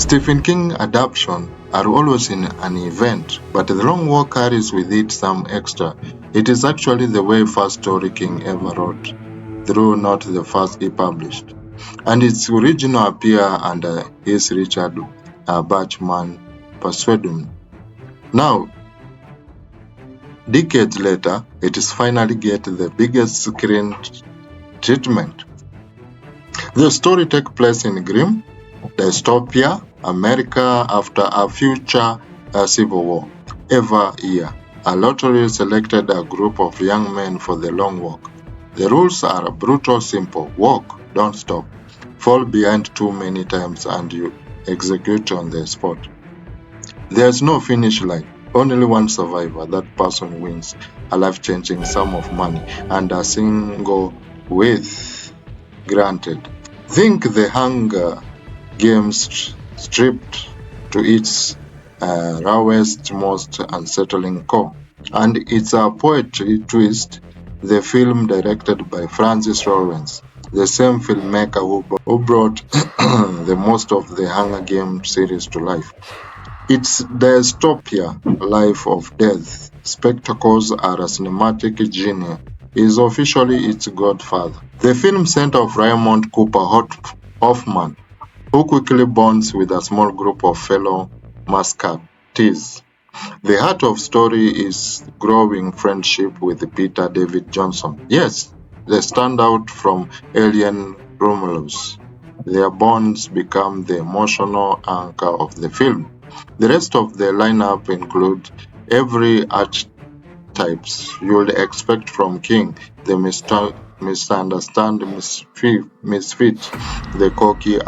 Stephen King adaptations are always an event, but The Long Walk carries with it some extra. It is actually the very first story King ever wrote, though not the first he published, and its original appear under his Richard Bachman pseudonym. Now, decades later, it is finally get the biggest screen treatment. The story takes place in grim dystopia America after a future civil war. Every year, a lottery selected a group of young men for the long walk. The rules are brutal simple. Walk, don't stop. Fall behind too many times and you execute on the spot. There's no finish line. Only one survivor. That person wins a life-changing sum of money and a single with granted. Think the Hunger Games stripped to its rawest, most unsettling core. And it's a poetry twist. The film, directed by Francis Lawrence, the same filmmaker who brought the most of the Hunger Games series to life. Its dystopia, life of death, spectacles are a cinematic genius, is officially its godfather. The film center of Raymond Cooper Hoffman, who quickly bonds with a small group of fellow musketeers. The heart of story is growing friendship with Peter David Johnson. Yes, they stand out from Alien Romulus. Their bonds become the emotional anchor of the film. The rest of the lineup include every archetypes you'd expect from King, the misunderstood misfit, the cocky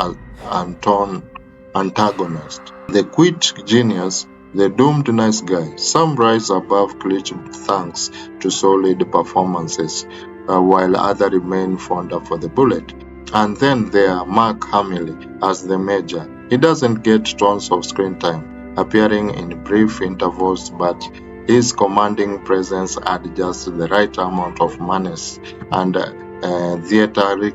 antagonist, the quick genius, the doomed nice guy. Some rise above cliché thanks to solid performances, while others remain fonder for the bullet. And then there are Mark Hamill as the Major. He doesn't get tons of screen time, appearing in brief intervals, but his commanding presence adds just the right amount of menace and theatricality.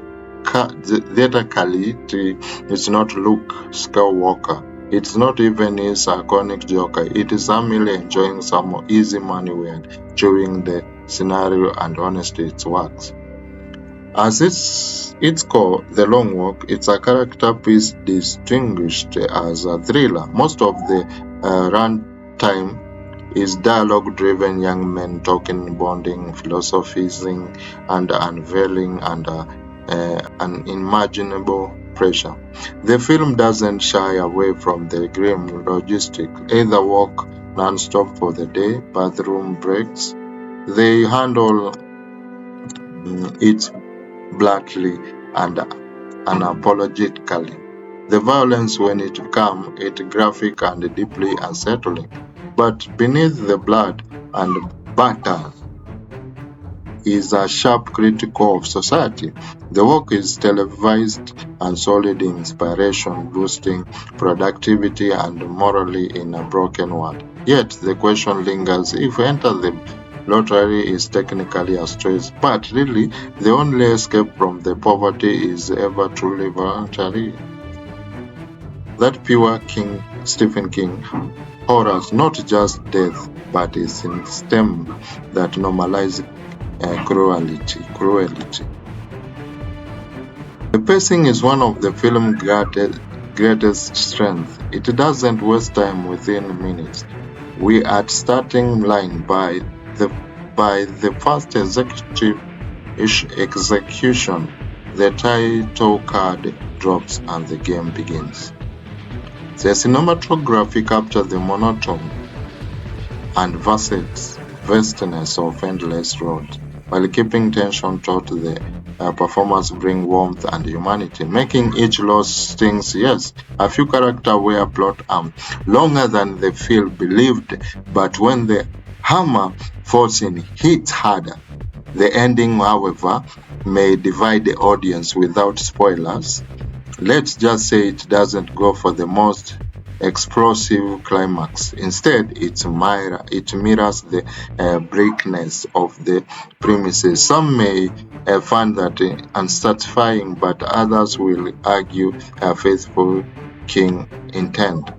It's not Luke Skywalker. It's not even his iconic Joker. It is Hamill enjoying some easy money while chewing the scenario, and honestly, it works. As its core, The Long Walk, it's a character piece distinguished as a thriller. Most of the runtime is dialogue-driven young men talking, bonding, philosophizing, and unveiling under unimaginable pressure. The film doesn't shy away from the grim logistic. Either walk non-stop for the day, bathroom breaks. They handle it bluntly and unapologetically. The violence, when it comes, it's graphic and deeply unsettling. But beneath the blood and butter is a sharp critical of society. The work is televised and solid inspiration, boosting productivity and morally in a broken world. Yet the question lingers: if enter the lottery is technically a stress, but really the only escape from the poverty is ever truly voluntary. That pure Stephen King horrors not just death, but a system that normalizes cruelty. The pacing is one of the film's greatest strengths. It doesn't waste time within minutes. We at starting line by the first execution, the title card drops and the game begins. The cinematography captures the monotony and vastness of endless road, while keeping tension taut. The performance bring warmth and humanity, making each loss stings. Yes, a few characters were plot longer than they feel believed, but when the hammer falls in, hits harder. The ending, however, may divide the audience without spoilers. Let's just say it doesn't go for the most explosive climax. Instead, it mirrors the bleakness of the premises. Some may find that unsatisfying, but others will argue a faithful King intent.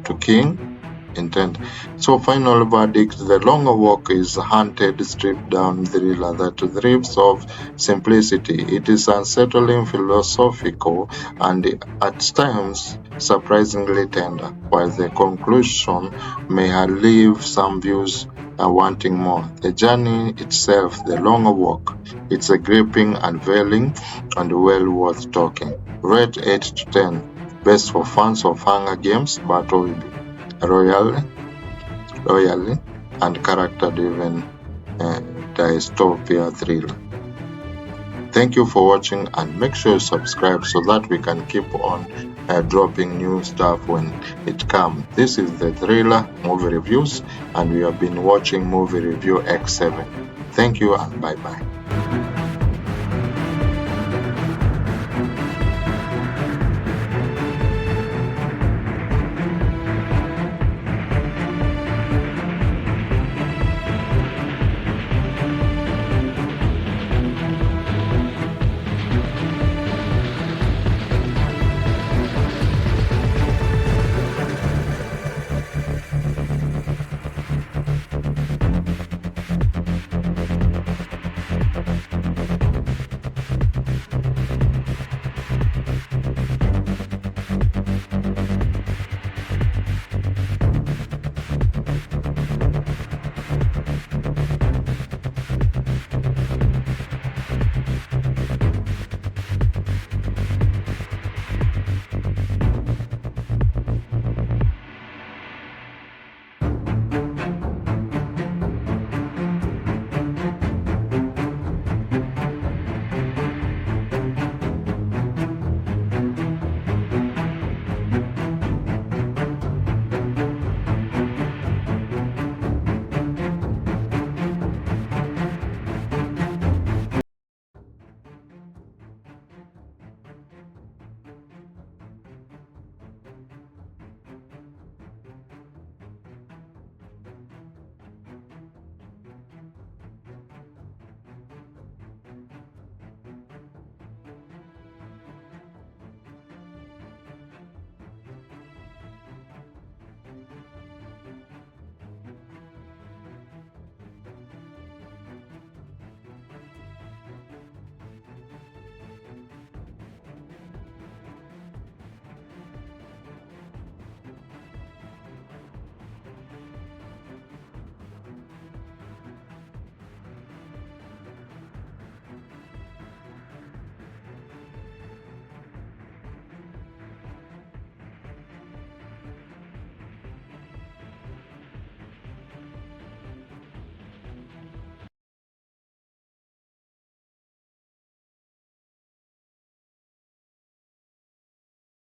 To King intent. So final verdict, The Longer Walk is haunted, stripped down thriller that thrives of simplicity. It is unsettling, philosophical, and at times surprisingly tender, while the conclusion may leave some viewers wanting more. The journey itself, The Longer Walk, it's a gripping, unveiling, and well worth talking. Rate 8 to 10. Best for fans of Hunger Games, battle royally and character-driven dystopia thriller. Thank you for watching, and make sure you subscribe so that we can keep on dropping new stuff when it comes. This is the Thriller Movie Reviews, and we have been watching Movie Review X7. Thank you and bye-bye.